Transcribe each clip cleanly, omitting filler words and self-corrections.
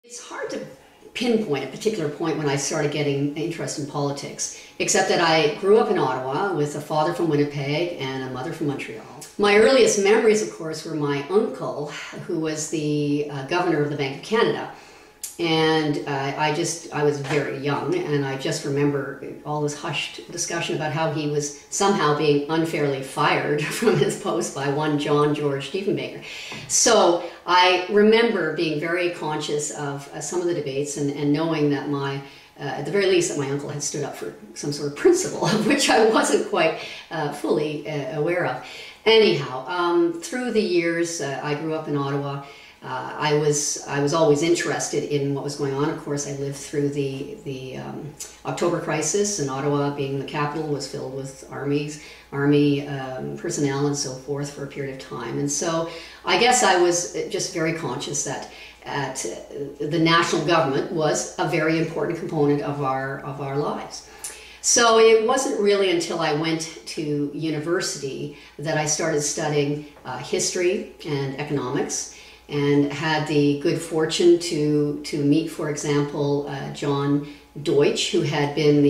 It's hard to pinpoint a particular point when I started getting interested in politics, except that I grew up in Ottawa with a father from Winnipeg and a mother from Montreal. My earliest memories, of course, were my uncle, who was the governor of the Bank of Canada. And I was very young, and I just remember all this hushed discussion about how he was somehow being unfairly fired from his post by one John George Diefenbaker. So I remember being very conscious of some of the debates and knowing that at the very least, that my uncle had stood up for some sort of principle, of which I wasn't quite fully aware of. Anyhow, through the years, I grew up in Ottawa. I was always interested in what was going on. Of course, I lived through the October crisis, and Ottawa, being the capital, was filled with army personnel and so forth for a period of time. And so I guess I was just very conscious that the national government was a very important component of our lives. So it wasn't really until I went to university that I started studying history and economics, and had the good fortune to meet, for example, John Deutsch, who had been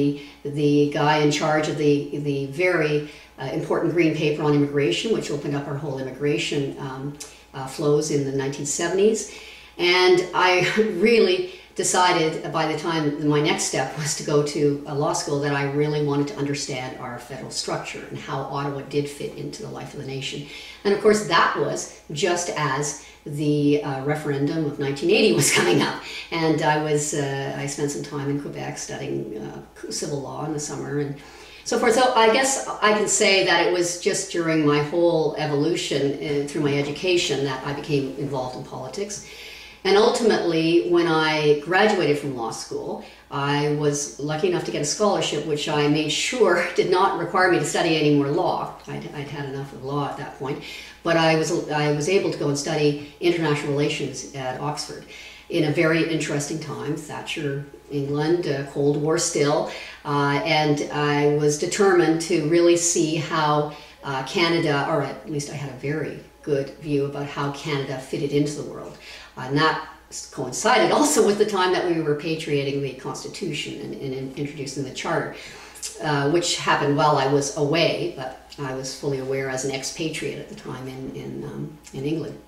the guy in charge of the very important green paper on immigration, which opened up our whole immigration flows in the 1970s. And I really decided by the time my next step was to go to a law school that I really wanted to understand our federal structure and how Ottawa did fit into the life of the nation. And of course that was just as the referendum of 1980 was coming up, and I spent some time in Quebec studying civil law in the summer and so forth. So I guess I can say that it was just during my whole evolution through my education that I became involved in politics. And ultimately, when I graduated from law school, I was lucky enough to get a scholarship, which I made sure did not require me to study any more law. I'd had enough of law at that point. But I was able to go and study international relations at Oxford in a very interesting time, Thatcher, England, Cold War still, and I was determined to really see how Canada, or at least I had a very good view about how Canada fitted into the world. And that coincided also with the time that we were repatriating the Constitution and introducing the Charter, which happened while I was away, but I was fully aware as an expatriate at the time in England.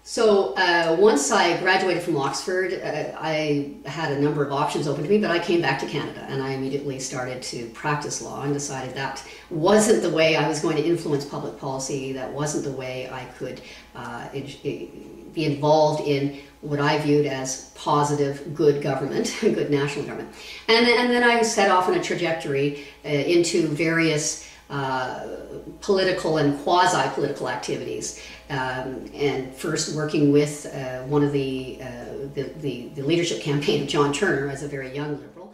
So once I graduated from Oxford, I had a number of options open to me, but I came back to Canada and I immediately started to practice law and decided that wasn't the way I was going to influence public policy, that wasn't the way I could be involved in what I viewed as positive, good government, good national government. And then I set off on a trajectory into various political and quasi-political activities, and first working with one of the leadership campaign of John Turner as a very young Liberal.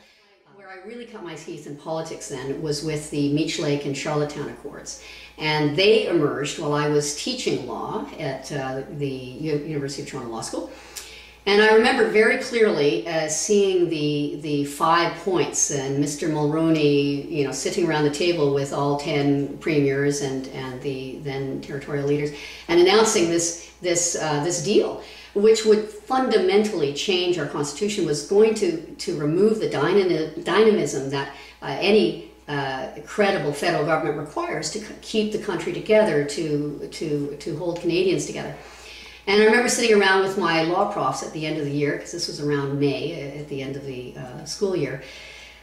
Where I really cut my teeth in politics then was with the Meech Lake and Charlottetown Accords. And they emerged while I was teaching law at the University of Toronto Law School. And I remember very clearly seeing the 5 points and Mr. Mulroney, sitting around the table with all 10 premiers and the then territorial leaders, and announcing this deal, which would fundamentally change our Constitution, was going to remove the dynamism that any credible federal government requires to keep the country together, to hold Canadians together. And I remember sitting around with my law profs at the end of the year, because this was around May, at the end of the school year,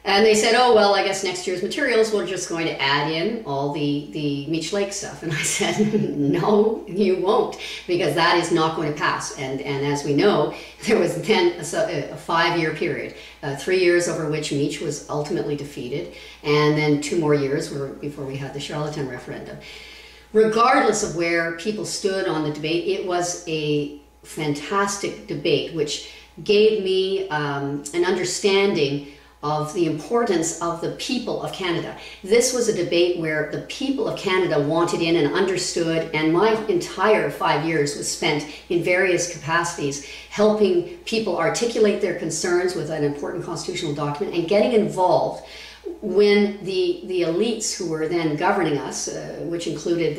and they said, oh, well, I guess next year's materials we're just going to add in all the Meech Lake stuff. And I said, no, you won't, because that is not going to pass. And as we know, there was then a 5-year period, 3 years over which Meech was ultimately defeated, and then 2 more years before we had the Charlottetown referendum. Regardless of where people stood on the debate, it was a fantastic debate, which gave me an understanding of the importance of the people of Canada. This was a debate where the people of Canada wanted in and understood, and my entire 5 years was spent in various capacities helping people articulate their concerns with an important constitutional document and getting involved when the elites who were then governing us, which included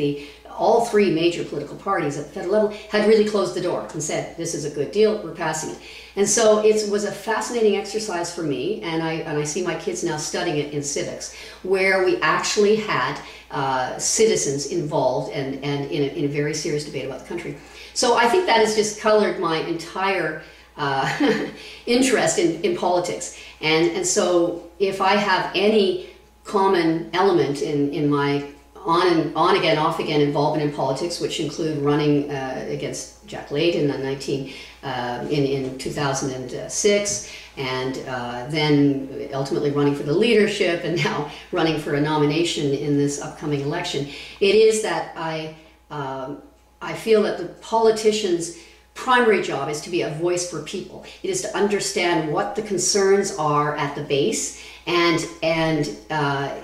all three major political parties at the federal level had really closed the door and said, this is a good deal, we're passing it. And so it was a fascinating exercise for me, and I see my kids now studying it in civics, where we actually had citizens involved and in a very serious debate about the country. So I think that has just colored my entire interest in politics. And so if I have any common element in my on again, off again involvement in politics, which include running against Jack Layton in 2006, and then ultimately running for the leadership, and now running for a nomination in this upcoming election. It is that I feel that the politician's primary job is to be a voice for people. It is to understand what the concerns are at the base and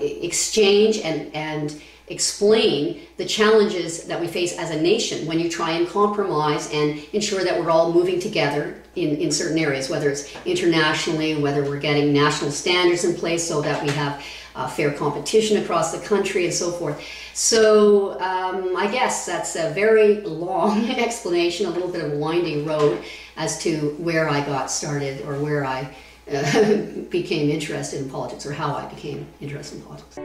exchange and explain the challenges that we face as a nation when you try and compromise and ensure that we're all moving together in certain areas, whether it's internationally, whether we're getting national standards in place so that we have fair competition across the country and so forth. So I guess that's a very long explanation, a little bit of a winding road as to where I got started, or where I became interested in politics, or how I became interested in politics.